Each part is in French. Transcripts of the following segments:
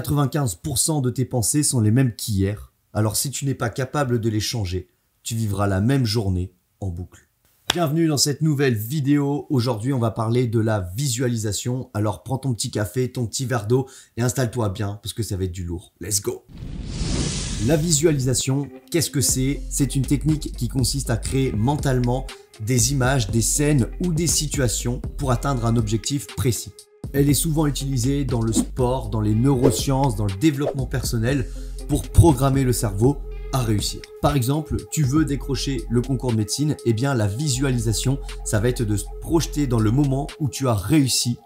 95% de tes pensées sont les mêmes qu'hier. Alors si tu n'es pas capable de les changer, tu vivras la même journée en boucle. Bienvenue dans cette nouvelle vidéo. Aujourd'hui, on va parler de la visualisation. Alors prends ton petit café, ton petit verre d'eau et installe-toi bien parce que ça va être du lourd. Let's go! La visualisation, qu'est-ce que c'est? C'est une technique qui consiste à créer mentalement des images, des scènes ou des situations pour atteindre un objectif précis. Elle est souvent utilisée dans le sport, dans les neurosciences, dans le développement personnel pour programmer le cerveau à réussir. Par exemple, tu veux décrocher le concours de médecine, eh bien la visualisation, ça va être de se projeter dans le moment où tu as réussi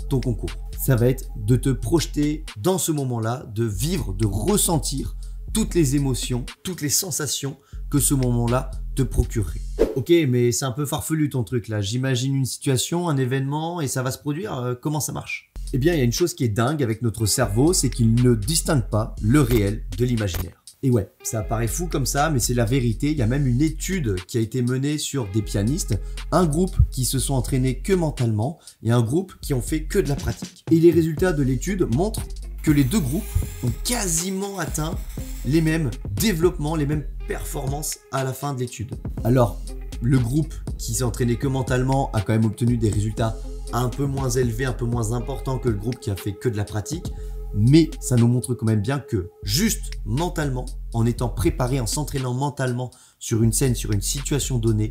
ton concours. Ça va être de te projeter dans ce moment-là, de vivre, de ressentir toutes les émotions, toutes les sensations que ce moment-là te procurerait. Ok, mais c'est un peu farfelu ton truc là. J'imagine une situation, un événement et ça va se produire. Comment ça marche? Eh bien, il y a une chose qui est dingue avec notre cerveau, c'est qu'il ne distingue pas le réel de l'imaginaire. Et ouais, ça paraît fou comme ça, mais c'est la vérité. Il y a même une étude qui a été menée sur des pianistes, un groupe qui se sont entraînés que mentalement et un groupe qui ont fait que de la pratique. Et les résultats de l'étude montrent que les deux groupes ont quasiment atteint les mêmes développements, les mêmes performances à la fin de l'étude. Alors, le groupe qui s'est entraîné que mentalement a quand même obtenu des résultats un peu moins élevés, un peu moins importants que le groupe qui a fait que de la pratique. Mais ça nous montre quand même bien que juste mentalement, en étant préparé, en s'entraînant mentalement sur une scène, sur une situation donnée,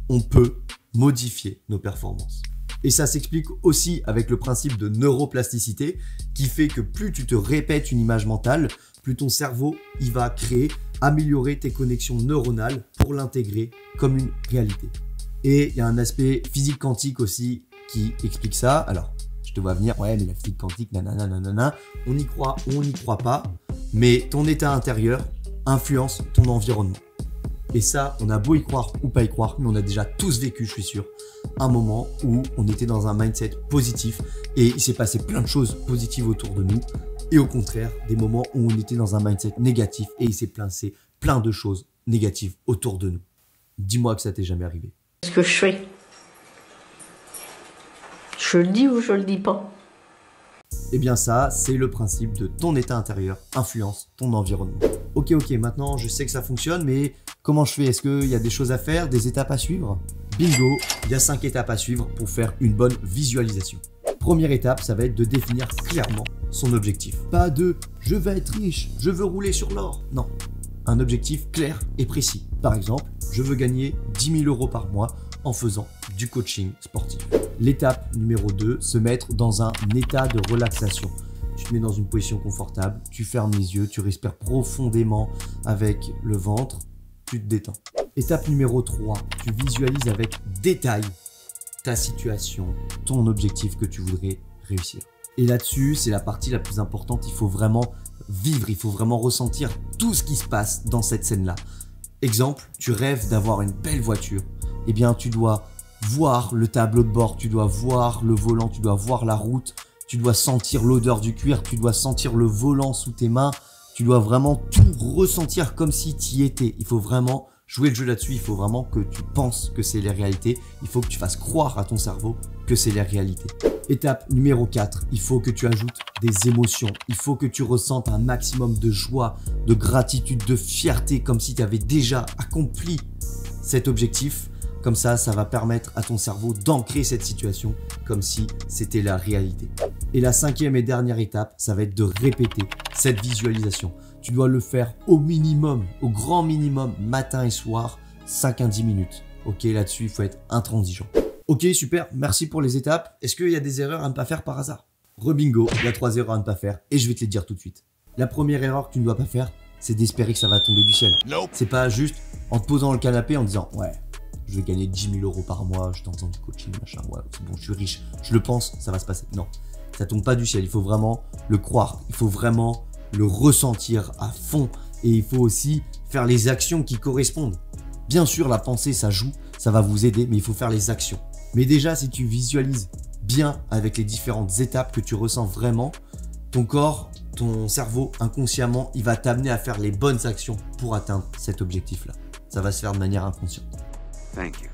on peut modifier nos performances. Et ça s'explique aussi avec le principe de neuroplasticité qui fait que plus tu te répètes une image mentale, plus ton cerveau il va créer, améliorer tes connexions neuronales pour l'intégrer comme une réalité. Et il y a un aspect physique quantique aussi qui explique ça. Alors, je te vois venir, ouais, mais la physique quantique, nanana, nanana, on y croit ou on n'y croit pas, mais ton état intérieur influence ton environnement. Et ça, on a beau y croire ou pas y croire, mais on a déjà tous vécu, je suis sûr, un moment où on était dans un mindset positif et il s'est passé plein de choses positives autour de nous. Et au contraire, des moments où on était dans un mindset négatif et il s'est passé plein de choses négatives autour de nous. Dis-moi que ça t'est jamais arrivé. Ce que je fais, je le dis ou je le dis pas? Eh bien ça, c'est le principe de ton état intérieur influence ton environnement. Ok, maintenant je sais que ça fonctionne, mais comment je fais? Est-ce qu'il y a des choses à faire, des étapes à suivre? Bingo, il y a 5 étapes à suivre pour faire une bonne visualisation. Première étape, ça va être de définir clairement son objectif. Pas de « je veux être riche, je veux rouler sur l'or ». Non, un objectif clair et précis. Par exemple, je veux gagner 10 000 € par mois en faisant du coaching sportif. L'étape numéro 2, se mettre dans un état de relaxation. Tu te mets dans une position confortable, tu fermes les yeux, tu respires profondément avec le ventre, tu te détends. Étape numéro 3, tu visualises avec détail ta situation, ton objectif que tu voudrais réussir. Et là-dessus, c'est la partie la plus importante, il faut vraiment vivre, il faut vraiment ressentir tout ce qui se passe dans cette scène-là. Exemple, tu rêves d'avoir une belle voiture, eh bien tu dois voir le tableau de bord, tu dois voir le volant, tu dois voir la route, tu dois sentir l'odeur du cuir, tu dois sentir le volant sous tes mains, tu dois vraiment tout ressentir comme si tu y étais. Il faut vraiment jouer le jeu là-dessus, il faut vraiment que tu penses que c'est les réalités, il faut que tu fasses croire à ton cerveau que c'est les réalités. Étape numéro 4, il faut que tu ajoutes des émotions, il faut que tu ressentes un maximum de joie, de gratitude, de fierté, comme si tu avais déjà accompli cet objectif. Comme ça, ça va permettre à ton cerveau d'ancrer cette situation comme si c'était la réalité. Et la 5e et dernière étape, ça va être de répéter cette visualisation. Tu dois le faire au minimum, au grand minimum, matin et soir, 5 à 10 minutes. Ok, là-dessus, il faut être intransigeant. Ok, super, merci pour les étapes. Est-ce qu'il y a des erreurs à ne pas faire par hasard? Rebingo, il y a 3 erreurs à ne pas faire et je vais te les dire tout de suite. La première erreur que tu ne dois pas faire, c'est d'espérer que ça va tomber du ciel. C'est pas juste en te posant dans le canapé en disant « Ouais, je vais gagner 10 000 € par mois, je t'entends du coaching, machin, ouais, c'est bon, je suis riche, je le pense, ça va se passer. » Non, ça tombe pas du ciel, il faut vraiment le croire, il faut vraiment le ressentir à fond et il faut aussi faire les actions qui correspondent. Bien sûr, la pensée, ça joue, ça va vous aider, mais il faut faire les actions. Mais déjà, si tu visualises bien avec les différentes étapes que tu ressens vraiment, ton corps, ton cerveau, inconsciemment, il va t'amener à faire les bonnes actions pour atteindre cet objectif-là. Ça va se faire de manière inconsciente. Thank you.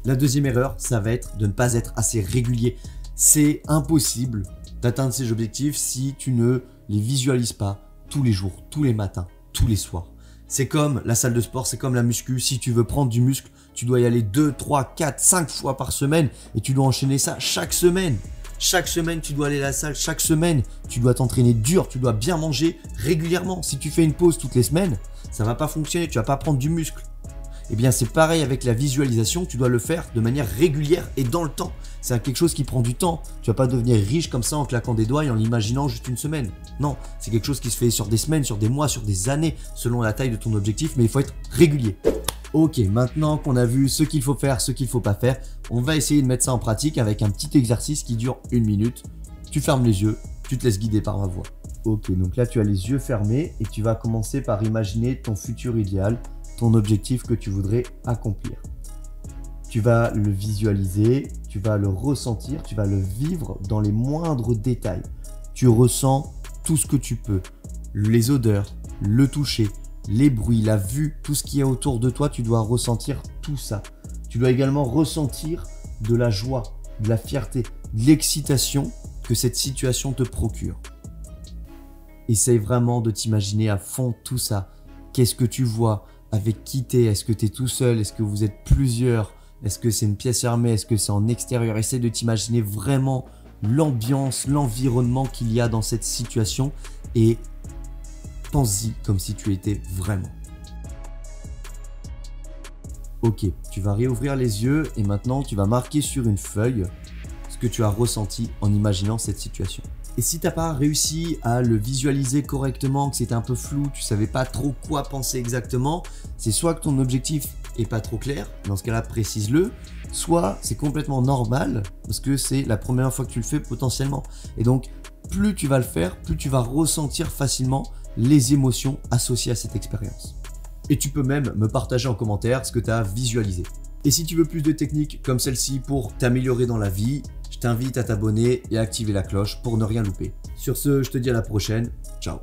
La deuxième erreur, ça va être de ne pas être assez régulier. C'est impossible d'atteindre ces objectifs si tu ne les visualise pas tous les jours, tous les matins, tous les soirs. C'est comme la salle de sport, c'est comme la muscu. Si tu veux prendre du muscle, tu dois y aller 2, 3, 4, 5 fois par semaine et tu dois enchaîner ça chaque semaine. Chaque semaine, tu dois aller à la salle. Chaque semaine, tu dois t'entraîner dur. Tu dois bien manger régulièrement. Si tu fais une pause toutes les semaines, ça va pas fonctionner. Tu vas pas prendre du muscle. Eh bien, c'est pareil avec la visualisation. Tu dois le faire de manière régulière et dans le temps. C'est quelque chose qui prend du temps. Tu vas pas devenir riche comme ça en claquant des doigts et en l'imaginant juste une semaine. Non, c'est quelque chose qui se fait sur des semaines, sur des mois, sur des années, selon la taille de ton objectif. Mais il faut être régulier. Ok, maintenant qu'on a vu ce qu'il faut faire, ce qu'il faut pas faire, on va essayer de mettre ça en pratique avec un petit exercice qui dure 1 minute. Tu fermes les yeux, tu te laisses guider par ma voix. Ok, donc là tu as les yeux fermés et tu vas commencer par imaginer ton futur idéal, ton objectif que tu voudrais accomplir. Tu vas le visualiser, tu vas le ressentir, tu vas le vivre dans les moindres détails. Tu ressens tout ce que tu peux, les odeurs, le toucher, les bruits, la vue, tout ce qui est autour de toi, tu dois ressentir tout ça. Tu dois également ressentir de la joie, de la fierté, de l'excitation que cette situation te procure. Essaye vraiment de t'imaginer à fond tout ça. Qu'est-ce que tu vois? Avec qui t'es? Est-ce que t'es tout seul? Est-ce que vous êtes plusieurs? Est-ce que c'est une pièce fermée? Est-ce que c'est en extérieur? Essaye de t'imaginer vraiment l'ambiance, l'environnement qu'il y a dans cette situation et pense-y comme si tu étais vraiment. Ok, tu vas réouvrir les yeux et maintenant tu vas marquer sur une feuille ce que tu as ressenti en imaginant cette situation. Et si tu n'as pas réussi à le visualiser correctement, que c'était un peu flou, tu savais pas trop quoi penser exactement, c'est soit que ton objectif est pas trop clair, dans ce cas-là précise-le, soit c'est complètement normal parce que c'est la première fois que tu le fais potentiellement. Et donc plus tu vas le faire, plus tu vas ressentir facilement les émotions associées à cette expérience. Et tu peux même me partager en commentaire ce que tu as visualisé. Et si tu veux plus de techniques comme celle-ci pour t'améliorer dans la vie, je t'invite à t'abonner et à activer la cloche pour ne rien louper. Sur ce, je te dis à la prochaine. Ciao.